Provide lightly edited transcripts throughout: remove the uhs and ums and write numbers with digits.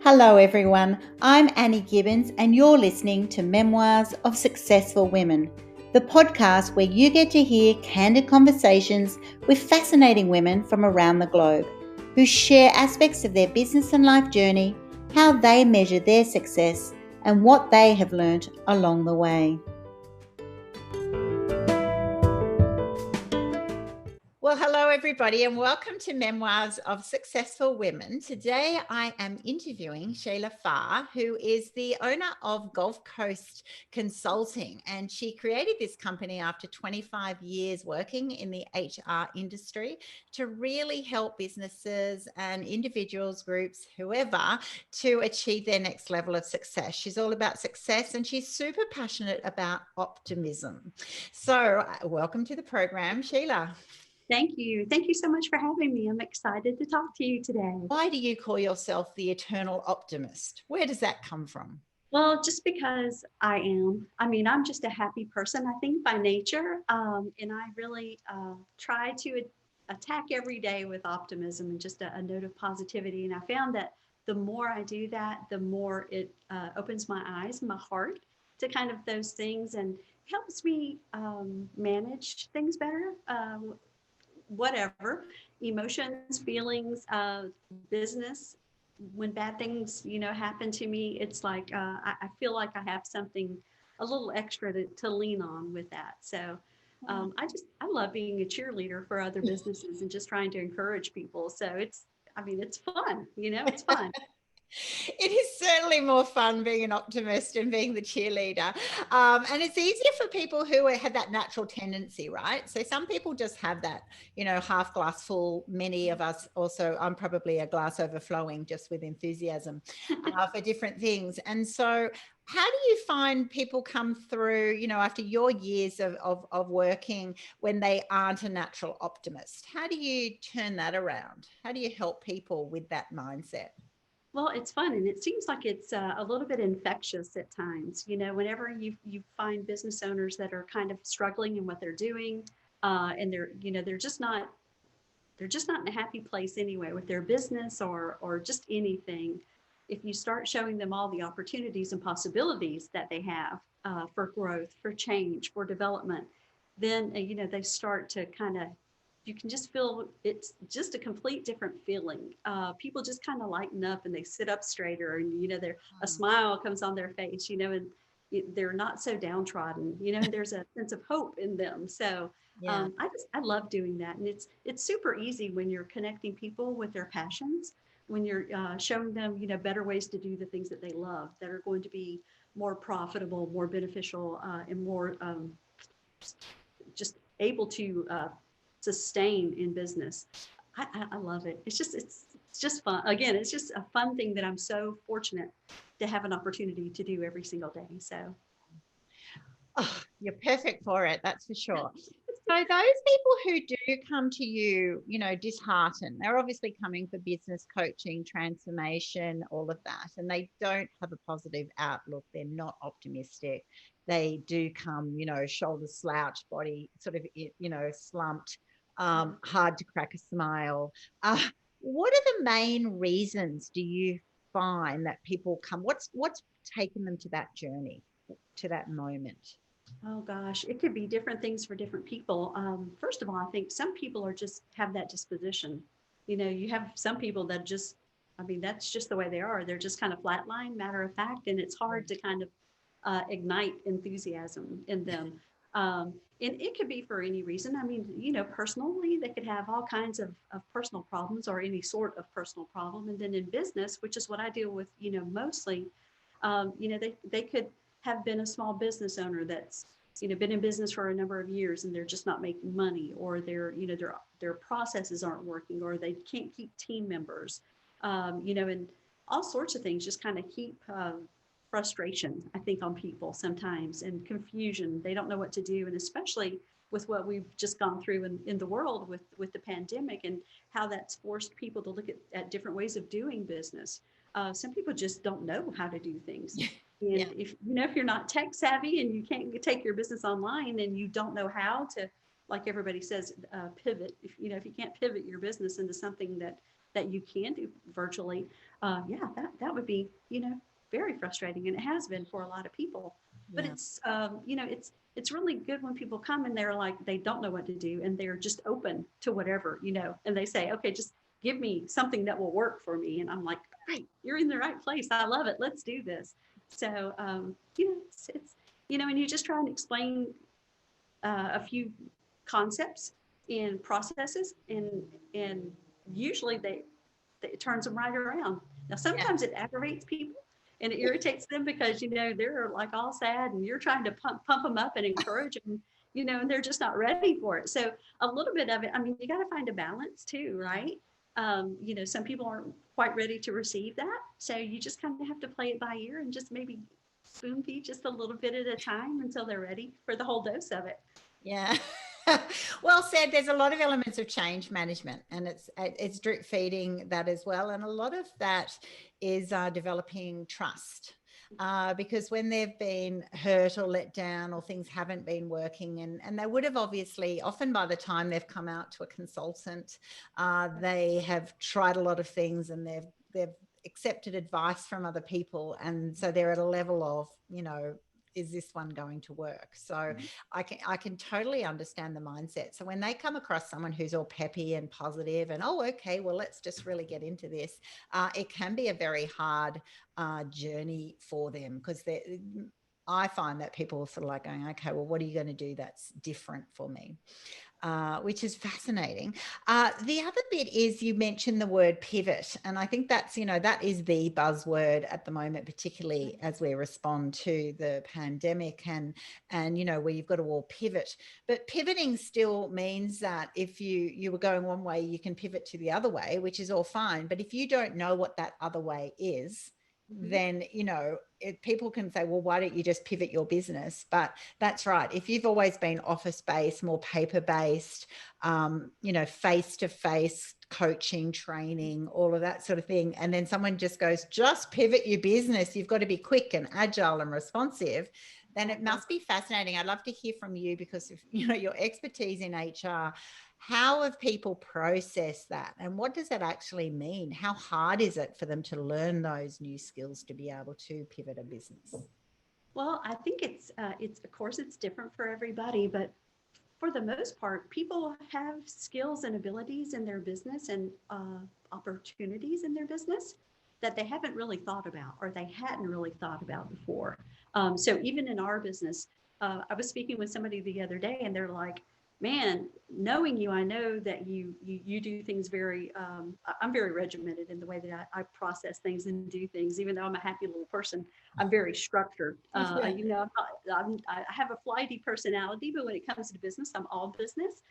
Hello, everyone. I'm Annie Gibbins, and you're listening to Memoirs of Successful Women, the podcast where you get to hear candid conversations with fascinating women from around the globe who share aspects of their business and life journey, how they measure their success, and what they have learnt along the way. Well, hello, everybody, and welcome to Memoirs of Successful Women. Today, I am interviewing Sheila Farr, who is the owner of Gulf Coast Consulting, and she created this company after 25 years working in the HR industry to really help businesses and individuals, groups, whoever, to achieve their next level of success. She's all about success, and she's super passionate about optimism. So, welcome to the program, Sheila. Thank you. Thank you so much for having me. I'm excited to talk to you today. Why do you call yourself the eternal optimist? Where does that come from? Well, just because I am. I'm just a happy person, I think, by nature. And I really try to attack every day with optimism and just a note of positivity. And I found that the more I do that, the more it opens my eyes and my heart to kind of those things and helps me manage things better. Whatever emotions, feelings, business. When bad things, happen to me, it's like I feel like I have something a little extra to lean on with that. So I love being a cheerleader for other businesses and just trying to encourage people. So it's fun. It's fun. It is certainly more fun being an optimist and being the cheerleader. And it's easier for people who have that natural tendency, right? So some people just have that, half glass full. Many of us also, I'm probably a glass overflowing just with enthusiasm for different things. And so how do you find people come through, after your years of working when they aren't a natural optimist? How do you turn that around? How do you help people with that mindset? Well, it's fun, and it seems like it's a little bit infectious at times. Whenever you find business owners that are kind of struggling in what they're doing, and they're just not in a happy place anyway with their business or just anything. If you start showing them all the opportunities and possibilities that they have for growth, for change, for development, then they start to kind of, you can just feel it's just a complete different feeling. People just kind of lighten up and they sit up straighter, and a smile comes on their face, and they're not so downtrodden, and there's a sense of hope in them. So Yeah. I love doing that, and it's super easy when you're connecting people with their passions, when you're showing them better ways to do the things that they love, that are going to be more profitable, more beneficial, and more just able to sustain in business. I love it. It's just fun. Again, it's just a fun thing that I'm so fortunate to have an opportunity to do every single day. So You're perfect for it, that's for sure. So those people who do come to you, disheartened, they're obviously coming for business coaching, transformation, all of that, and they don't have a positive outlook. They're not optimistic. They do come, shoulders slouched, body sort of, slumped, hard to crack a smile. What are the main reasons do you find that people come? What's taken them to that journey, to that moment? oh gosh, it could be different things for different people. First of all, I think some people are just have that disposition. You have some people that just, that's just the way they are. They're just kind of flatline, matter of fact, and it's hard to kind of ignite enthusiasm in them. And it could be for any reason. Personally, they could have all kinds of personal problems or any sort of personal problem. And then in business, which is what I deal with, mostly, they could have been a small business owner that's been in business for a number of years and they're just not making money, or their processes aren't working, or they can't keep team members, and all sorts of things just kind of keep frustration, I think, on people sometimes, and confusion. They don't know what to do, and especially with what we've just gone through in the world with the pandemic, and how that's forced people to look at different ways of doing business. Some people just don't know how to do things. And Yeah. if you're not tech savvy and you can't take your business online, and you don't know how to, like everybody says, pivot. If you can't pivot your business into something that that you can do virtually, yeah, that would be, very frustrating. And it has been for a lot of people. But it's, it's really good when people come and they're like, they don't know what to do and they're just open to whatever, and they say, okay, just give me something that will work for me. And I'm like, great, you're in the right place. I love it. Let's do this. So, it's, and you just try and explain a few concepts and processes, and usually it turns them right around. Now, sometimes it aggravates people and it irritates them because, they're like all sad and you're trying to pump them up and encourage them, and they're just not ready for it. So a little bit of it, I mean, you got to find a balance too, right? Some people aren't quite ready to receive that. So you just kind of have to play it by ear and just maybe spoon feed just a little bit at a time until they're ready for the whole dose of it. Yeah. Well said. There's a lot of elements of change management, and it's drip feeding that as well. And a lot of that is developing trust, because when they've been hurt or let down or things haven't been working, and they would have obviously, often by the time they've come out to a consultant, they have tried a lot of things and they've accepted advice from other people. And so they're at a level of, is this one going to work? So I can totally understand the mindset. So when they come across someone who's all peppy and positive and, oh, okay, well, let's just really get into this, it can be a very hard journey for them, because I find that people are sort of like going, okay, well, what are you going to do that's different for me? Which is fascinating. The other bit is, you mentioned the word pivot. And I think that's, that is the buzzword at the moment, particularly as we respond to the pandemic and where you've got to all pivot. But pivoting still means that if you were going one way, you can pivot to the other way, which is all fine. But if you don't know what that other way is, then, people can say, well, why don't you just pivot your business? But that's right. If you've always been office-based, more paper-based, face-to-face coaching, training, all of that sort of thing, and then someone just goes, just pivot your business, you've got to be quick and agile and responsive, then it must be fascinating. I'd love to hear from you, because of, your expertise in HR. How have people processed that? And what does that actually mean? How hard is it for them to learn those new skills to be able to pivot a business? Well, I think it's of course, it's different for everybody, but for the most part, people have skills and abilities in their business and opportunities in their business that they haven't really thought about, or they hadn't really thought about before. So even in our business, I was speaking with somebody the other day and they're like, man, knowing you, I know that you do things very, I'm very regimented in the way that I process things and do things. Even though I'm a happy little person, I'm very structured. I have a flighty personality, but when it comes to business, I'm all business.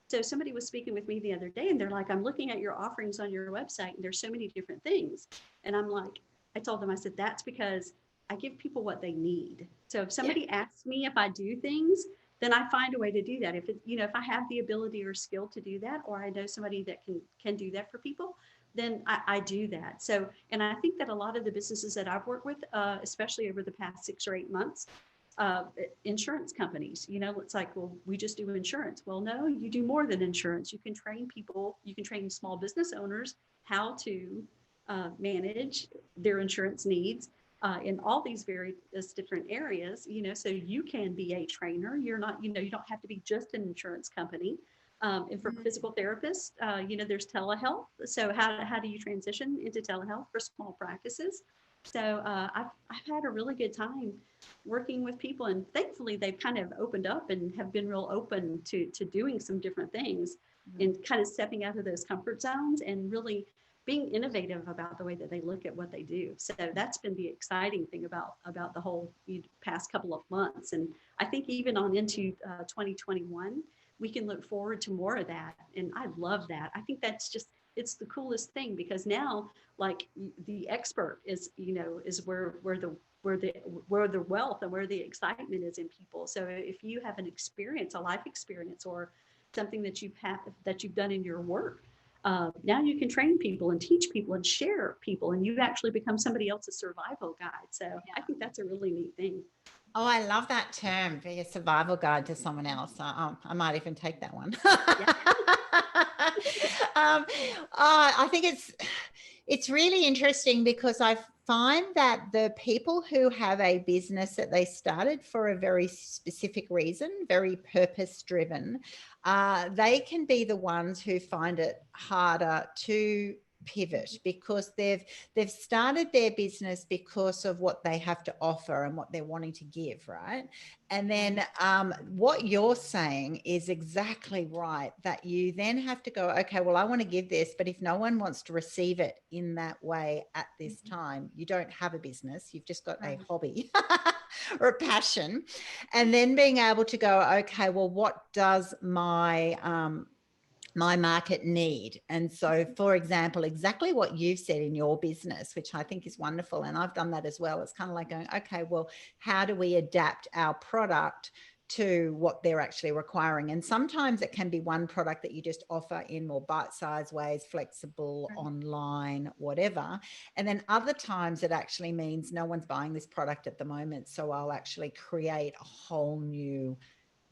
So somebody was speaking with me the other day and they're like, I'm looking at your offerings on your website and there's so many different things. And I'm like, I told them, I said, that's because I give people what they need. So if somebody asks me if I do things, then I find a way to do that. If if I have the ability or skill to do that, or I know somebody that can do that for people, then I do that. So, and I think that a lot of the businesses that I've worked with, especially over the past 6 or 8 months, insurance companies, it's like, well, we just do insurance. Well, no, you do more than insurance. You can train people, you can train small business owners how to manage their insurance needs. In all these various different areas, so you can be a trainer. You're not, you don't have to be just an insurance company. And for physical therapists, there's telehealth. So how do you transition into telehealth for small practices? So I've had a really good time working with people, and thankfully they've kind of opened up and have been real open to doing some different things and kind of stepping out of those comfort zones and really being innovative about the way that they look at what they do. So that's been the exciting thing about the whole past couple of months. And I think even on into 2021, we can look forward to more of that. And I love that. I think that's just, it's the coolest thing, because now, like, the expert is, is where the wealth and where the excitement is in people. So if you have an experience, a life experience, or something that you've done in your work, now you can train people and teach people and share people, and you actually become somebody else's survival guide. So I think that's a really neat thing. Oh, I love that term, be a survival guide to someone else. I might even take that one. I think it's really interesting because I find that the people who have a business that they started for a very specific reason, very purpose driven, they can be the ones who find it harder to pivot because they've started their business because of what they have to offer and what they're wanting to give, right? And then what you're saying is exactly right, that you then have to go, okay, well, I want to give this, but if no one wants to receive it in that way at this time, you don't have a business, you've just got a hobby or a passion. And then being able to go, okay, well, what does my market need? And so, for example, exactly what you've said in your business, which I think is wonderful, and I've done that as well. It's kind of like going, okay, well, how do we adapt our product to what they're actually requiring? And sometimes it can be one product that you just offer in more bite-sized ways, flexible, online, whatever. And then other times it actually means no one's buying this product at the moment, so I'll actually create a whole new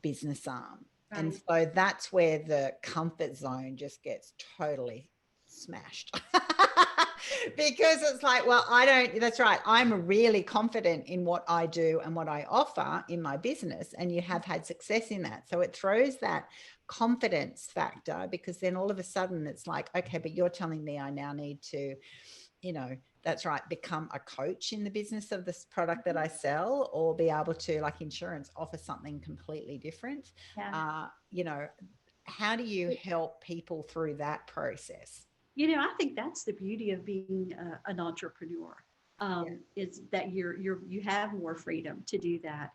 business arm. Right. And so that's where the comfort zone just gets totally smashed. Because it's like, well, that's right. I'm really confident in what I do and what I offer in my business. And you have had success in that. So it throws that confidence factor, because then all of a sudden it's like, okay, but you're telling me I now need to, that's right, become a coach in the business of this product that I sell, or be able to, like insurance, offer something completely different. Yeah. How do you help people through that process? I think that's the beauty of being an entrepreneur. Is that you have more freedom to do that.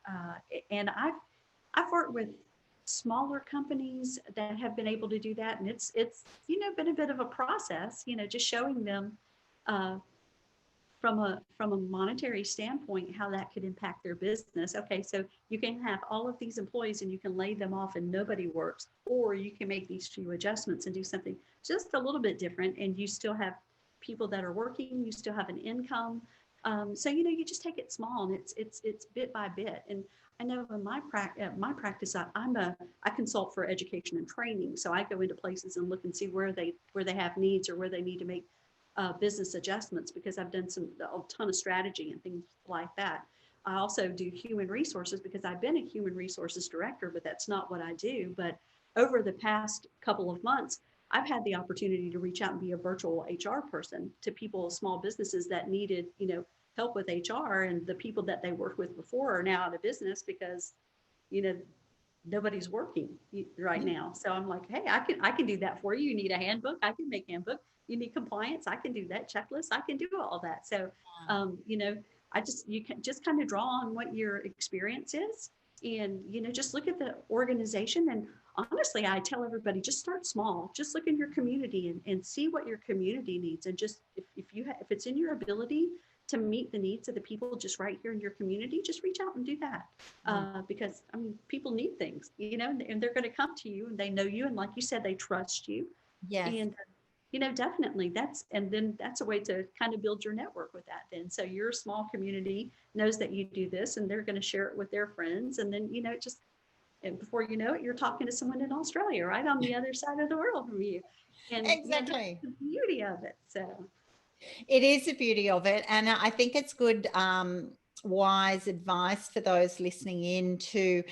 And I've worked with smaller companies that have been able to do that, and it's been a bit of a process. Just showing them from a monetary standpoint how that could impact their business. Okay, so you can have all of these employees and you can lay them off and nobody works, or you can make these few adjustments and do something just a little bit different, and you still have people that are working, you still have an income. So you just take it small, and it's bit by bit. And I know in my practice, I consult for education and training, so I go into places and look and see where they have needs or where they need to make business adjustments, because I've done a ton of strategy and things like that. I also do human resources because I've been a human resources director, but that's not what I do. But over the past couple of months, I've had the opportunity to reach out and be a virtual HR person to people, small businesses that needed, help with HR, and the people that they worked with before are now out of business because, nobody's working right now. So I'm like, hey, I can do that for you. You need a handbook, I can make handbook. You need compliance, I can do that. Checklist, I can do all that. So, you can just kind of draw on what your experience is, and, just look at the organization. And honestly, I tell everybody, just start small. Just look in your community and see what your community needs. And just, if it's in your ability to meet the needs of the people just right here in your community, just reach out and do that. Because people need things, and they're going to come to you, and they know you. And like you said, they trust you. Yes. And, definitely that's a way to kind of build your network with that then. So your small community knows that you do this, and they're going to share it with their friends. And then, and before you know it, you're talking to someone in Australia, right on the other side of the world from you. And exactly, that's the beauty of it. So it is the beauty of it. And I think it's good, wise advice for those listening in to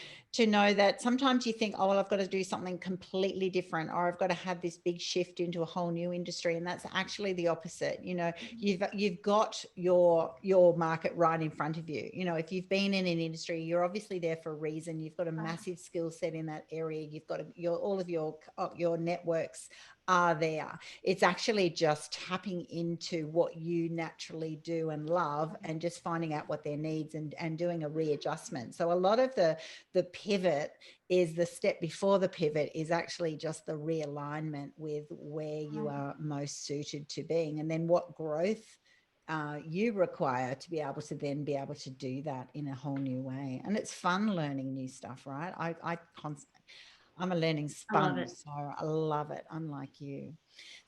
know that sometimes you think, oh, well, I've got to do something completely different, or I've got to have this big shift into a whole new industry. And that's actually the opposite. You've got your market right in front of you. If you've been in an industry, you're obviously there for a reason. You've got a massive skill set in that area. You've got all of your networks are there. It's actually just tapping into what you naturally do and love, and just finding out what their needs and doing a readjustment. So a lot of the pivot is the step before the pivot is actually just the realignment with where you are most suited to being, and then what growth you require to be able to then be able to do that in a whole new way. And it's fun learning new stuff, right? I'm a learning sponge, so I love it, unlike you.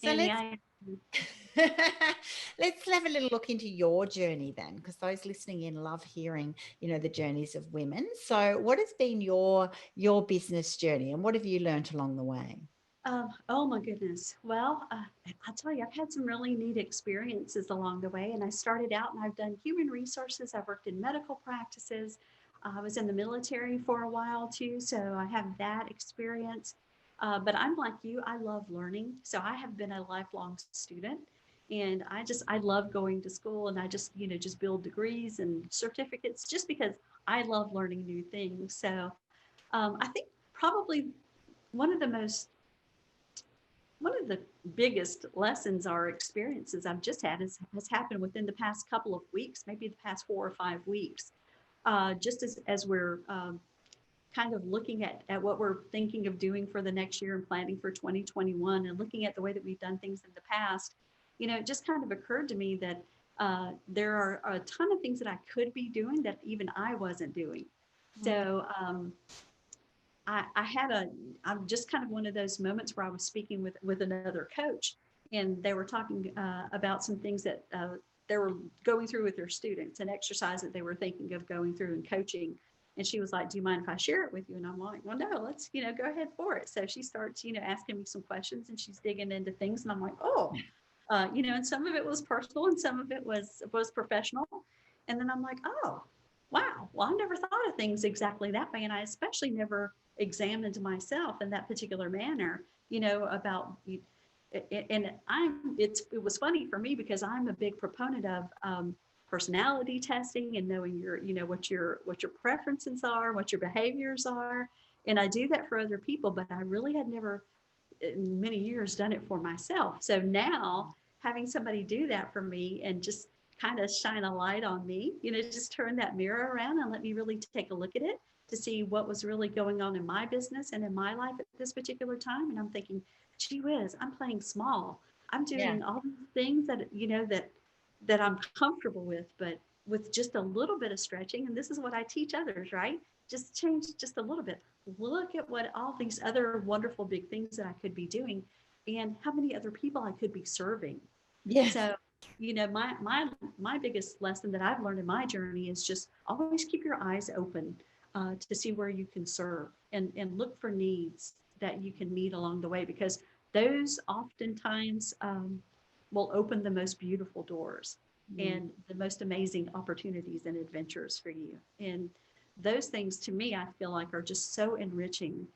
So let's have a little look into your journey then, because those listening in love hearing, the journeys of women. So what has been your business journey, and what have you learned along the way? Oh my goodness. Well, I'll tell you, I've had some really neat experiences along the way. And I started out and I've done human resources. I've worked in medical practices. I was in the military for a while too. So I have that experience. But I'm like you, I love learning. So I have been a lifelong student. And I love going to school and I just, just build degrees and certificates just because I love learning new things. So I think probably one of the most one of the biggest lessons or experiences I've just had has happened within the past couple of weeks, maybe the past 4 or 5 weeks. Just as we're kind of looking at what we're thinking of doing for the next year and planning for 2021 and looking at the way that we've done things in the past, it just kind of occurred to me that there are a ton of things that I could be doing that even I wasn't doing. So I'm just kind of one of those moments where I was speaking with another coach and they were talking about some things that they were going through with their students, an exercise that they were thinking of going through and coaching. And she was like, do you mind if I share it with you? And I'm like, well, no, let's, go ahead for it. So she starts, asking me some questions and she's digging into things. And I'm like, oh, and some of it was personal and some of it was professional. And then I'm like, oh, wow, well, I never thought of things exactly that way. And I especially never examined myself in that particular manner, about, and it was funny for me because I'm a big proponent of personality testing and knowing what your preferences are, what your behaviors are. And I do that for other people, but I really had never in many years done it for myself. So now having somebody do that for me and just kind of shine a light on me, just turn that mirror around and let me really take a look at it to see what was really going on in my business and in my life at this particular time. And I'm thinking, gee whiz, I'm playing small. I'm doing all these things that, that I'm comfortable with, but with just a little bit of stretching. And this is what I teach others, right? Just change just a little bit. Look at what all these other wonderful big things that I could be doing and how many other people I could be serving. Yes. So, my biggest lesson that I've learned in my journey is just always keep your eyes open to see where you can serve and look for needs that you can meet along the way, because those oftentimes will open the most beautiful doors and the most amazing opportunities and adventures for you. And those things to me, I feel like are just so enriching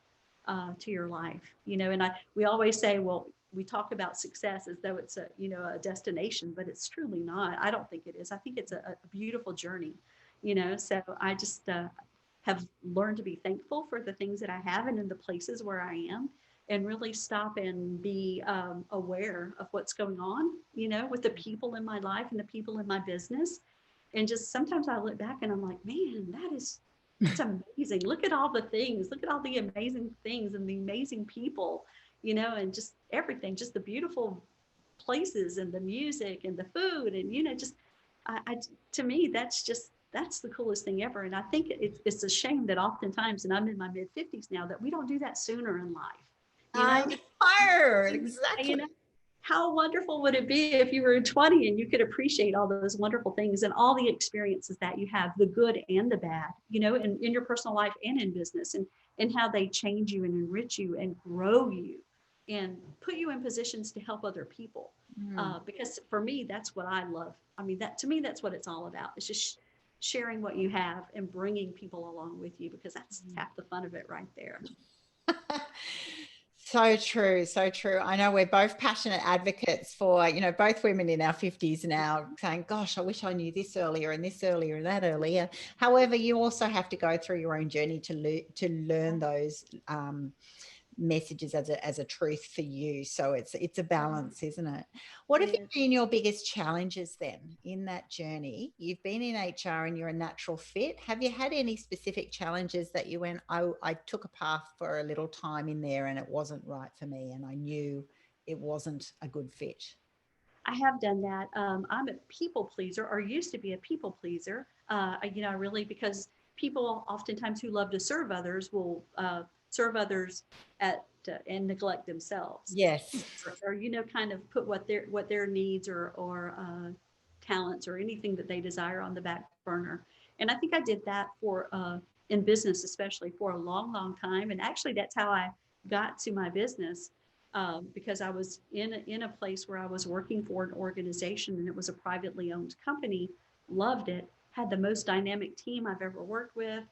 to your life, and we always say, well, we talk about success as though it's a destination, but it's truly not. I don't think it is. I think it's a beautiful journey, so I just have learned to be thankful for the things that I have and in the places where I am, and really stop and be aware of what's going on, with the people in my life and the people in my business. And just sometimes I look back and I'm like, man, that's amazing. Look at all the things, look at all the amazing things and the amazing people, and just everything, just the beautiful places and the music and the food. And, just, to me, that's the coolest thing ever. And I think it's a shame that oftentimes, and I'm in my mid 50s now, that we don't do that sooner in life. I know, exactly. How wonderful would it be if you were 20 and you could appreciate all those wonderful things and all the experiences that you have, the good and the bad, in your personal life and in business, and how they change you and enrich you and grow you and put you in positions to help other people. Because for me, that's what I love. I mean, to me, that's what it's all about. It's just sharing what you have and bringing people along with you, because that's half the fun of it right there. So true. So true. I know we're both passionate advocates for, both women in our 50s now saying, gosh, I wish I knew this earlier and this earlier and that earlier. However, you also have to go through your own journey to learn those messages as a truth for you. So it's a balance, isn't it? What have been your biggest challenges then in that journey? You've been in HR and you're a natural fit. Have you had any specific challenges that you went, I took a path for a little time in there and it wasn't right for me and I knew it wasn't a good fit? I have done that. I'm a people pleaser, or used to be a people pleaser. Because people oftentimes who love to serve others will serve others and neglect themselves. Yes. Or kind of put what their needs or talents or anything that they desire on the back burner. And I think I did that for in business, especially for a long, long time. And actually, that's how I got to my business. because I was in a place where I was working for an organization, and it was a privately owned company. Loved it. Had the most dynamic team I've ever worked with.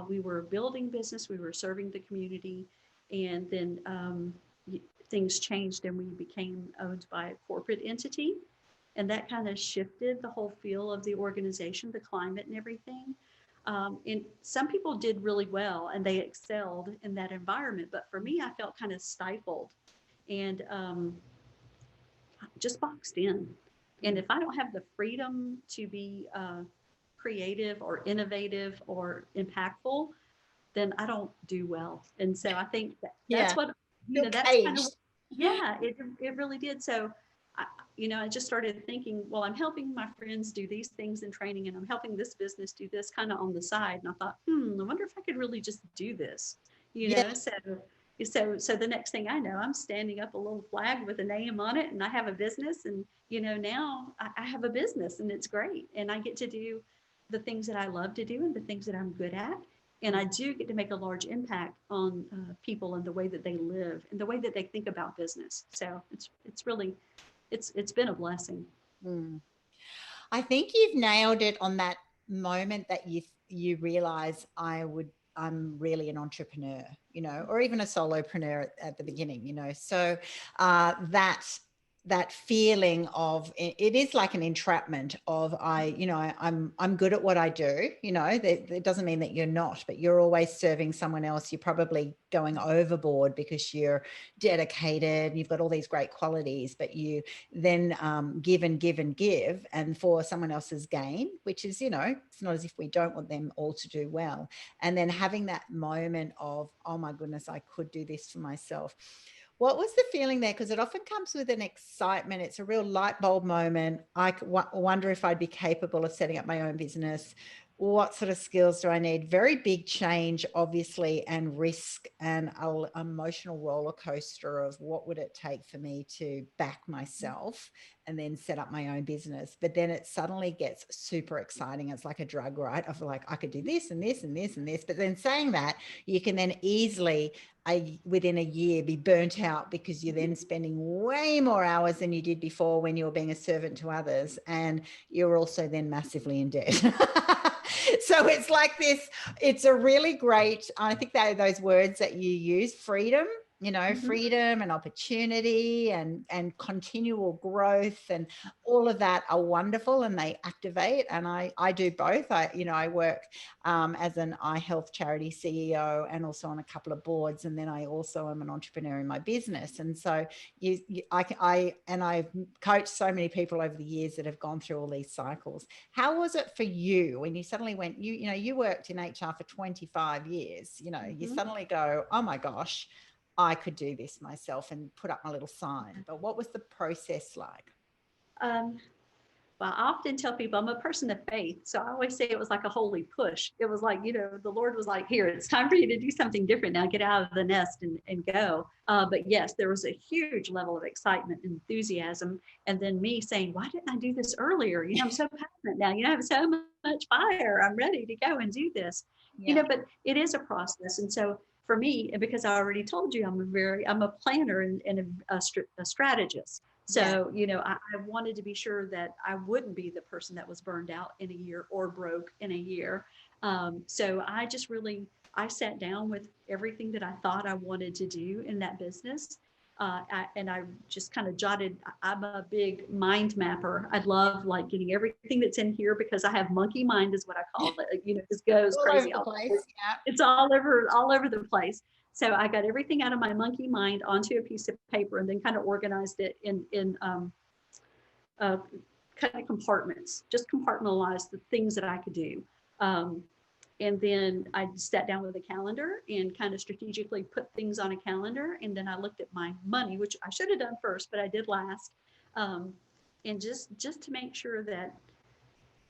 We were building business. We were serving the community, and then things changed, and we became owned by a corporate entity, and that kind of shifted the whole feel of the organization, the climate, and everything. And some people did really well and they excelled in that environment. But for me, I felt kind of stifled and just boxed in. And if I don't have the freedom to be creative or innovative or impactful, then I don't do well. And so I think that's Yeah. what, You're that's kind of, caged. yeah, it really did. So, I just started thinking, well, I'm helping my friends do these things in training, and I'm helping this business do this kind of on the side. And I thought, I wonder if I could really just do this, Yeah. So the next thing I know, I'm standing up a little flag with a name on it, and I have a business, and now I have a business, and it's great, and I get to do the things that I love to do and the things that I'm good at, and I do get to make a large impact on people and the way that they live and the way that they think about business. So it's really it's been a blessing. Mm. I think you've nailed it on that moment that you realize I'm really an entrepreneur, or even a solopreneur at the beginning, So that feeling of it is like an entrapment of I'm good at what I do. That doesn't mean that you're not, but you're always serving someone else. You're probably going overboard because you're dedicated and you've got all these great qualities, but you then give and give and give, and for someone else's gain, which is, it's not as if we don't want them all to do well. And then having that moment of, oh my goodness, I could do this for myself. What was the feeling there? Because it often comes with an excitement. It's a real light bulb moment. I wonder if I'd be capable of setting up my own business. What sort of skills do I need? Very big change, obviously, and risk and an emotional roller coaster of what would it take for me to back myself and then set up my own business. But then it suddenly gets super exciting. It's like a drug, right? Of like, I could do this and this and this and this. But then saying that, you can then easily within a year be burnt out because you're then spending way more hours than you did before when you were being a servant to others, and you're also then massively in debt. So it's like this, it's a really great, I think that those words that you use, freedom, freedom and opportunity and continual growth and all of that are wonderful, and they activate. And I do both. I work as an eye health charity CEO and also on a couple of boards. And then I also am an entrepreneur in my business. And so I've coached so many people over the years that have gone through all these cycles. How was it for you when you suddenly went, you worked in HR for 25 years, you suddenly go, oh my gosh, I could do this myself, and put up my little sign. But what was the process like? Well, I often tell people I'm a person of faith. So I always say it was like a holy push. It was like, the Lord was like, here, it's time for you to do something different now. Get out of the nest and go. But yes, there was a huge level of excitement and enthusiasm. And then me saying, why didn't I do this earlier? I'm so passionate now. I have so much fire. I'm ready to go and do this. Yeah. But it is a process. And so for me, because I already told you, I'm a planner and a strategist. So, I wanted to be sure that I wouldn't be the person that was burned out in a year or broke in a year. So I sat down with everything that I thought I wanted to do in that business. And I just kind of jotted, I'm a big mind mapper. I love like getting everything that's in here because I have monkey mind is what I call it. Just goes All crazy. over the place. Yeah. It's all over the place. So I got everything out of my monkey mind onto a piece of paper and then kind of organized it in kind of compartments, just compartmentalized the things that I could do. And then I sat down with a calendar and kind of strategically put things on a calendar. And then I looked at my money, which I should have done first, but I did last. And just to make sure that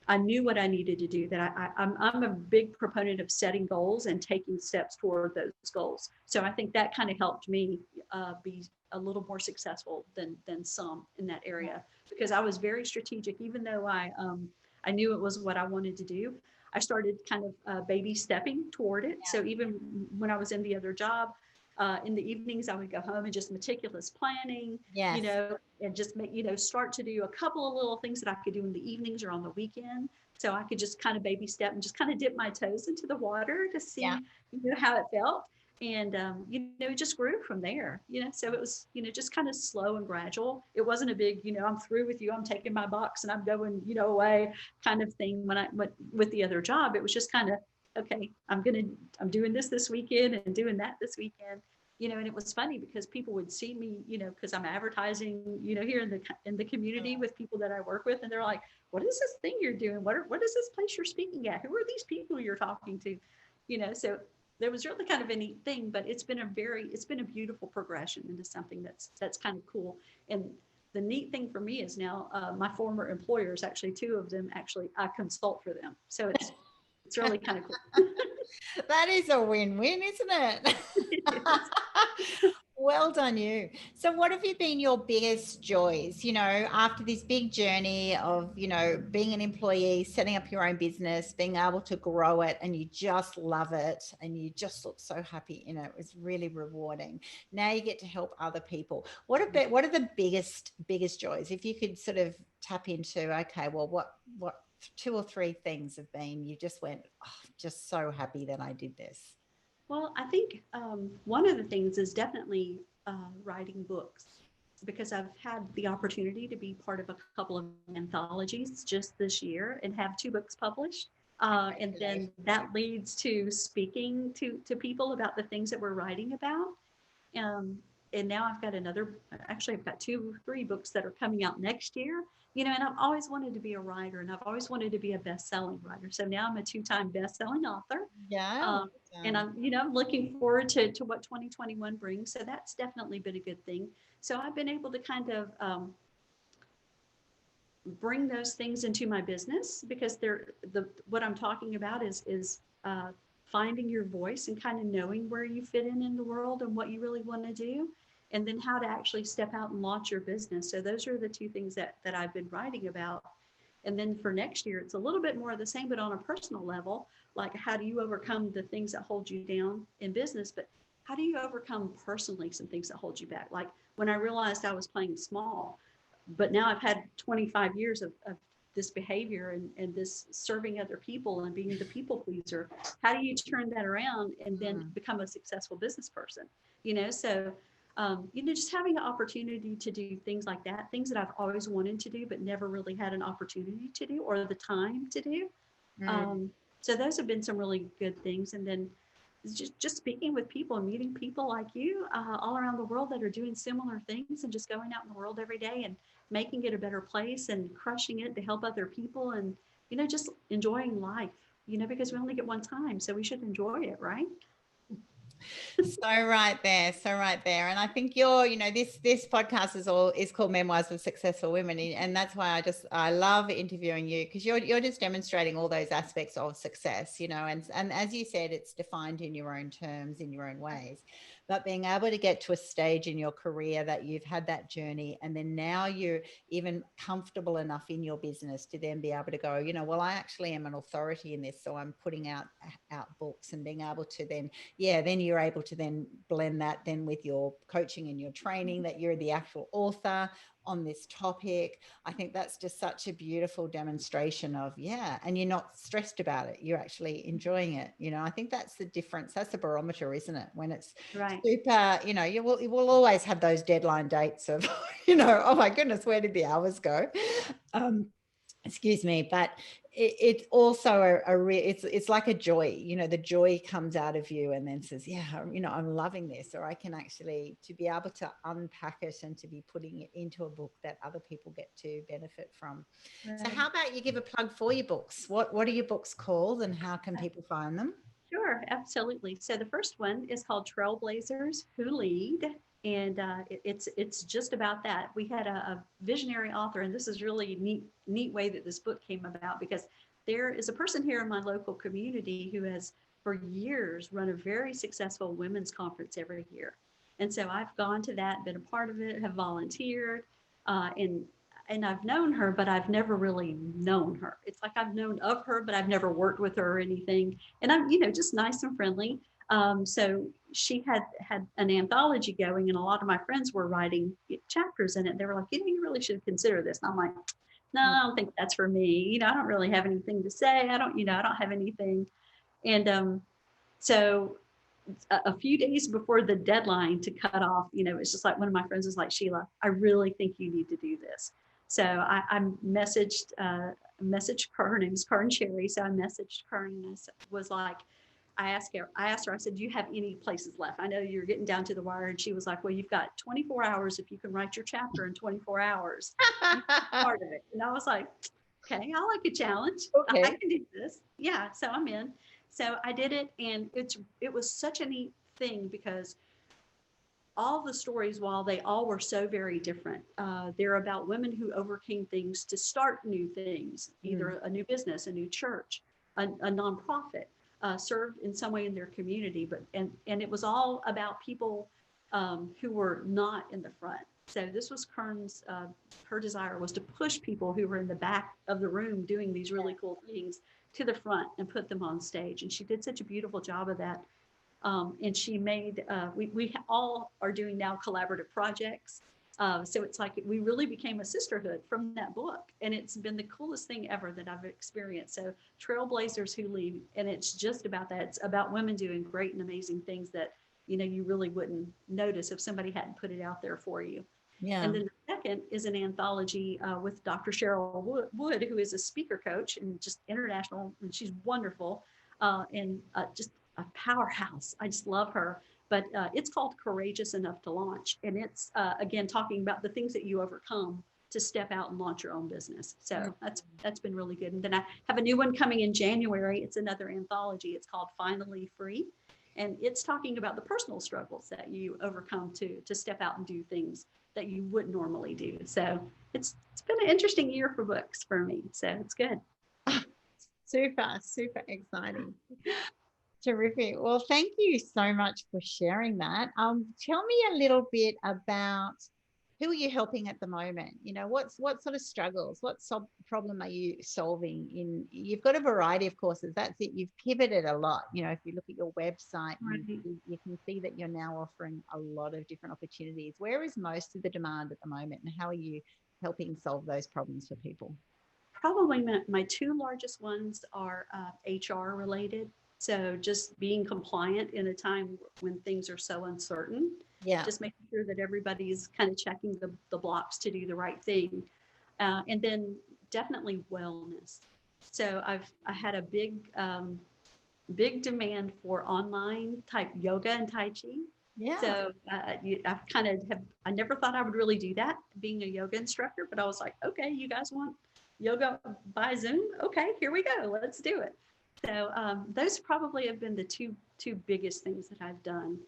I knew what I needed to do, that I'm a big proponent of setting goals and taking steps toward those goals. So I think that kind of helped me be a little more successful than some in that area, because I was very strategic. Even though I knew it was what I wanted to do, I started kind of baby stepping toward it. So even when I was in the other job, In the evenings, I would go home and just meticulous planning, Yes. and just make, start to do a couple of little things that I could do in the evenings or on the weekend. So I could just kind of baby step and just kind of dip my toes into the water to Yeah. see, how it felt. And, it just grew from there, so it was, just kind of slow and gradual. It wasn't a big, I'm through with you, I'm taking my box and I'm going, away kind of thing when I went with the other job. It was just kind of, okay, I'm doing this weekend and doing that this weekend. And it was funny because people would see me, because I'm advertising, here in the community with people that I work with, and they're like, "What is this thing you're doing? What is this place you're speaking at? Who are these people you're talking to?" So there was really kind of a neat thing, but it's been a beautiful progression into something that's kind of cool. And the neat thing for me is now my former employers, actually two of them, actually I consult for them, so it's really kind of cool. That is a win-win, isn't it? Well done, you. So what have you been your biggest joys, after this big journey of, being an employee, setting up your own business, being able to grow it, and you just love it and you just look so happy in it. It was really rewarding. Now you get to help other people. What are the biggest joys? If you could sort of tap into, okay, well, what 2 or 3 things have been, you just went, oh, just so happy that I did this? Well, I think one of the things is definitely writing books, because I've had the opportunity to be part of a couple of anthologies just this year and have 2 books published. And then that leads to speaking to people about the things that we're writing about. And now I've got I've got 2, 3 books that are coming out next year. And I've always wanted to be a writer, and I've always wanted to be a best-selling writer. So now I'm a 2-time best-selling author. Yeah. And I'm looking forward to what 2021 brings. So that's definitely been a good thing. So I've been able to kind of bring those things into my business, because what I'm talking about is finding your voice and kind of knowing where you fit in the world and what you really want to do, and then how to actually step out and launch your business. So those are the 2 things that I've been writing about. And then for next year, it's a little bit more of the same, but on a personal level, like how do you overcome the things that hold you down in business, but how do you overcome personally some things that hold you back? Like when I realized I was playing small, but now I've had 25 years of this behavior and this serving other people and being the people pleaser. How do you turn that around and then become a successful business person? So just having an opportunity to do things like that, things that I've always wanted to do, but never really had an opportunity to do or the time to do. So those have been some really good things. And then just speaking with people and meeting people like you all around the world that are doing similar things, and just going out in the world every day and making it a better place and crushing it to help other people, and, just enjoying life, because we only get one time. So we should enjoy it, right? So right there. And I think this podcast is called Memoirs of Successful Women. And that's why I love interviewing you, because you're just demonstrating all those aspects of success, and as you said, it's defined in your own terms, in your own ways, but being able to get to a stage in your career that you've had that journey, and then now you're even comfortable enough in your business to then be able to go, well, I actually am an authority in this. So I'm putting out books, and being able to then you're able to then blend that then with your coaching and your training, that you're the actual author on this topic. I think that's just such a beautiful demonstration of, and you're not stressed about it. You're actually enjoying it. I think that's the difference. That's the barometer, isn't it? When it's right. Super, you will always have those deadline dates of, oh my goodness, where did the hours go? Excuse me, but it's also it's like a joy, the joy comes out of you and then says, I'm loving this, or I can actually, to be able to unpack it and to be putting it into a book that other people get to benefit from. Right. So how about you give a plug for your books? What are your books called, and how can people find them? Sure, absolutely. So the first one is called Trailblazers Who Lead. And it's just about that. We had a visionary author, and this is really neat way that this book came about, because there is a person here in my local community who has for years run a very successful women's conference every year. And so I've gone to that, been a part of it, have volunteered, and I've known her, but I've never really known her. It's like I've known of her, but I've never worked with her or anything. And I'm, just nice and friendly. So she had an anthology going, and a lot of my friends were writing chapters in it. They were like, you really should consider this. And I'm like, no, I don't think that's for me. I don't really have anything to say. I don't have anything. And so a few days before the deadline to cut off, it's just like one of my friends was like, Sheila, I really think you need to do this. So I messaged her. Her name is Kern Cherry. So I messaged Kern and was like, I asked her, I said, do you have any places left? I know you're getting down to the wire. And she was like, well, you've got 24 hours. If you can write your chapter in 24 hours, part of it. And I was like, okay, I like a challenge. Okay. I can do this. Yeah. So I'm in. So I did it. And it was such a neat thing because all the stories, while they all were so very different, they're about women who overcame things to start new things, either a new business, a new church, a nonprofit. Served in some way in their community, and it was all about people who were not in the front. So this was Kern's, her desire was to push people who were in the back of the room doing these really cool things to the front and put them on stage. And she did such a beautiful job of that. And she made, we all are doing now collaborative projects. So it's like we really became a sisterhood from that book. And it's been the coolest thing ever that I've experienced. So Trailblazers Who Lead, and it's just about that. It's about women doing great and amazing things that, you really wouldn't notice if somebody hadn't put it out there for you. Yeah. And then the second is an anthology with Dr. Cheryl Wood, who is a speaker coach and just international, and she's wonderful and just a powerhouse. I just love her. But it's called Courageous Enough to Launch. And it's, again, talking about the things that you overcome to step out and launch your own business. So that's been really good. And then I have a new one coming in January. It's another anthology. It's called Finally Free. And it's talking about the personal struggles that you overcome to step out and do things that you wouldn't normally do. So it's been an interesting year for books for me. So it's good. Super, super exciting. Terrific. Well, thank you so much for sharing that. Tell me a little bit about who are you helping at the moment? What sort of struggles, what problem are you solving? You've got a variety of courses. That's it. You've pivoted a lot. If you look at your website, you can see that you're now offering a lot of different opportunities. Where is most of the demand at the moment, and how are you helping solve those problems for people? Probably my two largest ones are HR related. So just being compliant in a time when things are so uncertain. Yeah. Just making sure that everybody's kind of checking the blocks to do the right thing. And then definitely wellness. So I had a big demand for online type yoga and Tai Chi. Yeah. So I never thought I would really do that, being a yoga instructor, but I was like, okay, you guys want yoga by Zoom? Okay, here we go. Let's do it. So those probably have been the two biggest things that I've done.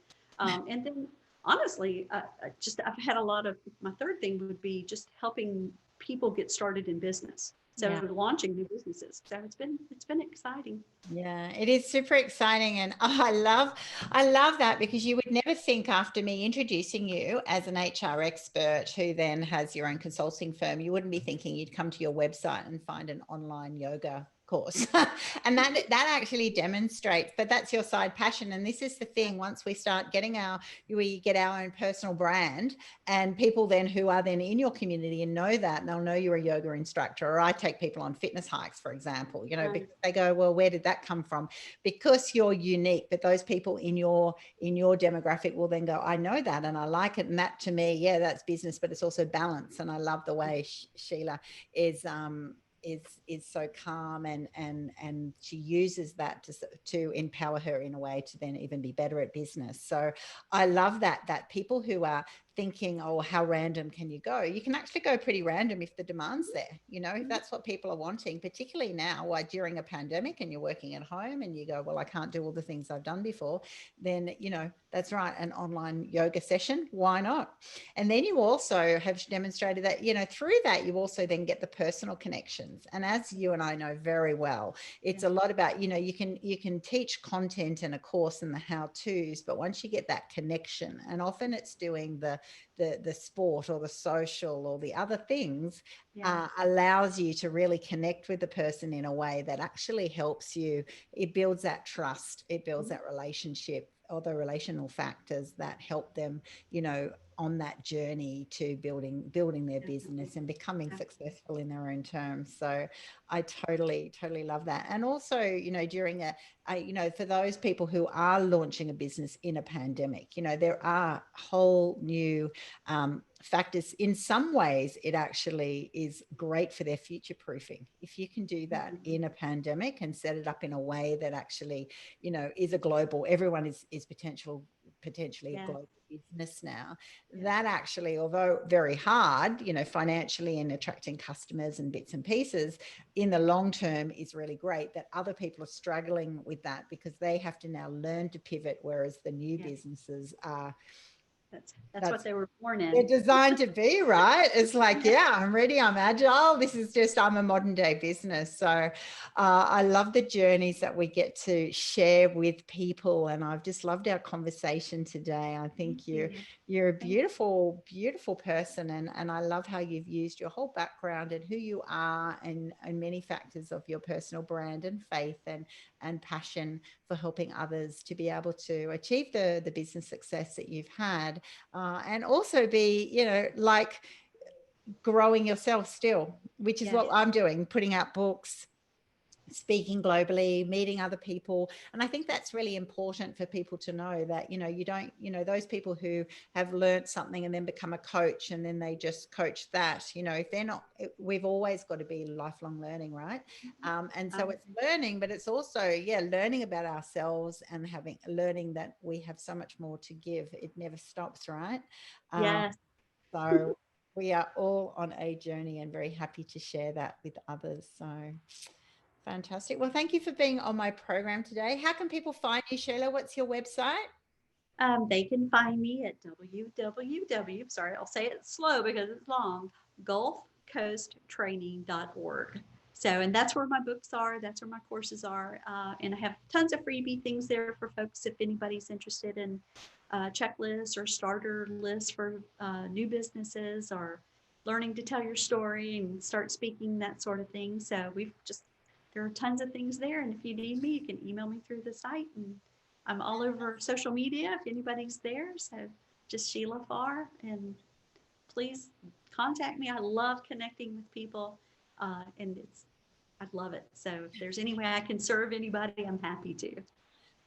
And then honestly, I've had a lot of, my third thing would be just helping people get started in business. So launching new businesses. So it's been exciting. Yeah, it is super exciting. And I love that, because you would never think, after me introducing you as an HR expert who then has your own consulting firm, you wouldn't be thinking you'd come to your website and find an online yoga course. And that actually demonstrates, but that's your side passion. And this is the thing, once we start getting we get our own personal brand, and people then who are then in your community and know that, and they'll know you're a yoga instructor. Or I take people on fitness hikes, for example, because they go, well, where did that come from? Because you're unique. But those people in your demographic will then go, I know that and I like it. And that, to me, that's business, but it's also balance. And I love the way Sheila is so calm, and she uses that to empower her in a way to then even be better at business. So I love that people who are thinking, oh, how random can you go? You can actually go pretty random if the demand's there, if that's what people are wanting, particularly now, during a pandemic, and you're working at home and you go, well, I can't do all the things I've done before. Then, that's right, an online yoga session, why not? And then you also have demonstrated that, through that, you also then get the personal connections. And as you and I know very well, it's a lot about, you can teach content in a course and the how-tos, but once you get that connection, and often it's doing the sport or the social or the other things, allows you to really connect with the person in a way that actually helps you. It builds that trust, it builds that relationship, the relational factors that help them, on that journey to building their business and becoming successful in their own terms. So I totally love that. And also, during for those people who are launching a business in a pandemic, there are whole new factors. In some ways, it actually is great for their future proofing. If you can do that in a pandemic and set it up in a way that actually, is a global, everyone is potentially a global business now, that actually, although very hard, financially and attracting customers and bits and pieces, in the long term is really great. That other people are struggling with that because they have to now learn to pivot, whereas the new businesses are. That's what they were born in. They're designed to be, right? It's like, I'm ready, I'm agile. I'm a modern day business. So I love the journeys that we get to share with people. And I've just loved our conversation today. I think you're a beautiful, beautiful person. And I love how you've used your whole background and who you are and many factors of your personal brand and faith and passion for helping others to be able to achieve the business success that you've had. And also be, like growing yourself still, which is what I'm doing, putting out books, speaking globally, meeting other people. And I think that's really important for people to know that, you don't, those people who have learned something and then become a coach and then they just coach that, if they're not, we've always got to be lifelong learning, right? And so it's learning, but it's also, learning about ourselves and learning that we have so much more to give. It never stops, right? Yes. So we are all on a journey and very happy to share that with others. So fantastic. Well, thank you for being on my program today. How can people find you, Sheila? What's your website? They can find me at sorry, I'll say it slow because it's long, gulfcoasttraining.org. So, and that's where my books are. That's where my courses are. And I have tons of freebie things there for folks if anybody's interested in checklists or starter lists for new businesses or learning to tell your story and start speaking, that sort of thing. So there are tons of things there. And if you need me, you can email me through the site. And I'm all over social media if anybody's there. So just Sheila Farr. And please contact me. I love connecting with people. And I'd love it. So if there's any way I can serve anybody, I'm happy to.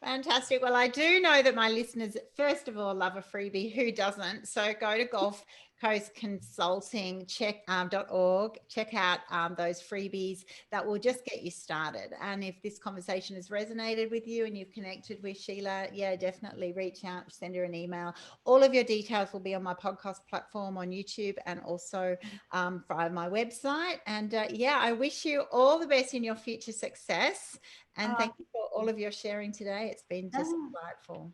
Fantastic. Well, I do know that my listeners, first of all, love a freebie. Who doesn't? So go to gulfcoastconsulting.org. Check out those freebies that will just get you started. And if this conversation has resonated with you and you've connected with Sheila, definitely reach out, send her an email. All of your details will be on my podcast platform on YouTube and also via my website. And I wish you all the best in your future success. And thank you for all of your sharing today. It's been just delightful.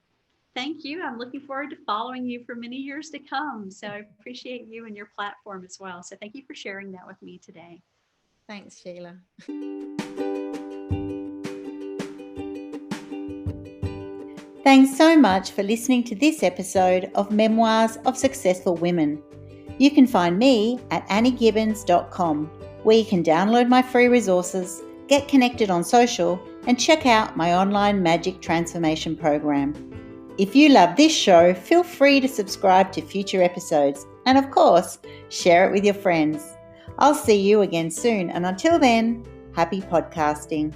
Thank you. I'm looking forward to following you for many years to come. So I appreciate you and your platform as well. So thank you for sharing that with me today. Thanks, Sheila. Thanks so much for listening to this episode of Memoirs of Successful Women. You can find me at anniegibbins.com, where you can download my free resources, get connected on social, and check out my online magic transformation program. If you love this show, feel free to subscribe to future episodes and, of course, share it with your friends. I'll see you again soon, and until then, happy podcasting.